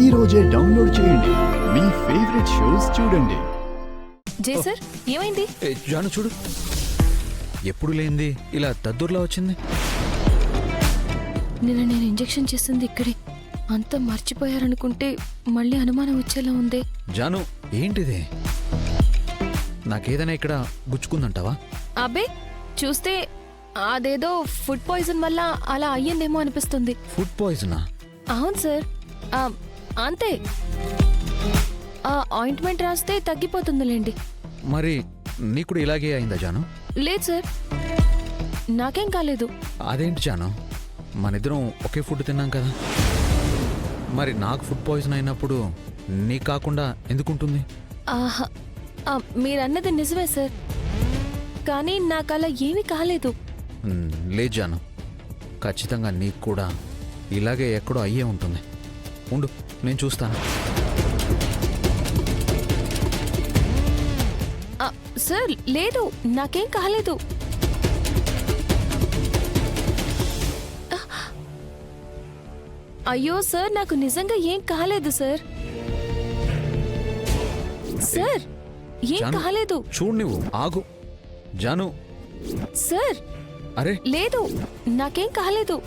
ఈ రోజే డౌన్లోడ్ చేయండి. మీ ఫేవరెట్ షోస్ చూడండి. జై సార్, ఏమైంది? జాను చూడు, ఎప్పుడు లేంది ఇలా దద్దుర్లా వచ్చింది. నిన్న నేను ఇంజెక్షన్ చేసింది ఇక్కడే. అంతా మర్చిపోయారనుకుంటే మళ్ళీ అనుమానం వచ్చేలా ఉంది. జాను, ఏంటిది? నాకేదైనా ఇక్కడ గుచ్చుకుందంటావా? అబ్బే, చూస్తే అదేదో ఫుడ్ పాయిజన్ వల్ల అలా అయ్యిందేమో అనిపిస్తుంది. ఫుడ్ పాయిజనా? అవును సార్, అంతే. ఆ ఆయింట్మెంట్ రాస్తే తగ్గిపోతుందిలేండి. మరి నీకు కూడా ఇలాగే అయిందా జాను? లేదు సార్, నాకేం కాలేదు. అదేంటి జాను, మనిద్దరం ఒకే ఫుడ్ తిన్నాం కదా. మరి నాకు ఫుడ్ పాయిజన్ అయినప్పుడు నీకు కాకుండా ఎందుకుంటుంది? ఆహా, మీరన్నది నిజమే సార్, కానీ నాకు అలా ఏమీ కాలేదు. లేదు జాను, ఖచ్చితంగా నీకు కూడా ఇలాగే ఎక్కడో అయ్యే ఉంటుంది. ఉండు, నేను చూస్తాను. సార్ లేదు, నాకేం కాలేదు. అయ్యో సార్, నాకు నిజంగా ఏం కాలేదు సార్. సార్, ఏం జాను, కాలేదు. చూడు, నువ్వు ఆగు జాను. సార్ అరే లేదు, నాకేం కాలేదు.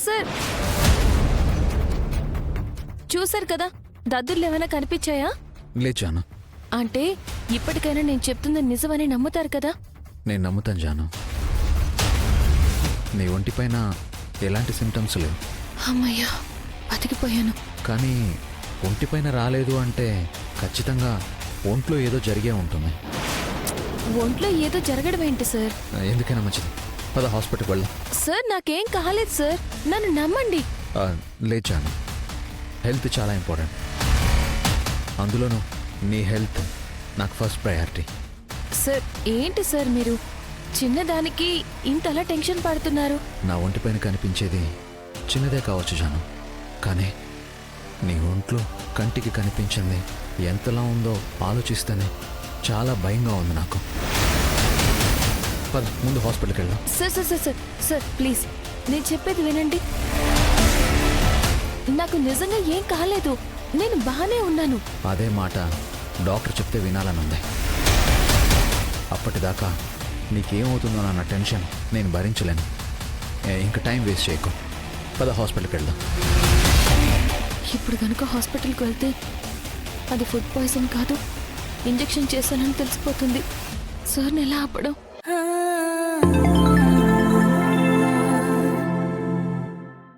సార్, చూసారు కదా, దద్దుర్లు ఏమైనా కనిపించాయా? లేదు జాను. అంటే ఇప్పటికైనా నేను చెప్తుంది నిజమని నమ్ముతారు కదా? నేను నమ్ముతాను జాను. నీ ఒంటిపైన ఎలాంటి సిమ్టమ్స్ లేవు. అమ్మయ్యా, బతికిపోయాను. కానీ ఒంటిపైన రాలేదు అంటే ఖచ్చితంగా ఒంట్లో ఏదో జరిగే ఉంటుంది. ఒంట్లో ఏదో జరగడం ఏంటి సార్? ఎందుకైనా మంచిది, పద హాస్పిటల్కి వెళ్దాం. సార్, నాకేం కాలేదు సార్, నన్ను నమ్మండి. లేదు జాను, హెల్త్ చాలా ఇంపార్టెంట్. అందులోనూ నీ హెల్త్ నాకు ఫస్ట్ ప్రయారిటీ. సార్, ఏంటి సార్ మీరు చిన్నదానికి ఇంతలా టెన్షన్ పడుతున్నారు? నా ఒంటిపైన కనిపించేది చిన్నదే కావచ్చు జాను, కానీ నీ ఒంట్లో కంటికి కనిపించింది ఎంతలా ఉందో ఆలోచిస్తేనే చాలా భయంగా ఉంది నాకు. పద, ముందు హాస్పిటల్కి వెళ్దాం. Sir sir sir sir sir please, నేను చెప్పేది వినండి. నాకు నిజంగా ఏం కాలేదు, నేను బాగానే ఉన్నాను. అదే మాట డాక్టర్ చెప్తే వినాలనుంది. అప్పటిదాకా నీకేమవుతుందో అన్న టెన్షన్ నేను భరించలేను. ఇంకా టైం వేస్ట్ చేయకు, పద హాస్పిటల్కి వెళ్దాం. ఇప్పుడు కనుక హాస్పిటల్కి వెళ్తే అది ఫుడ్ పాయిజన్ కాదు, ఇంజెక్షన్ చేశానని తెలిసిపోతుంది. సార్ని ఎలా ఆపడం?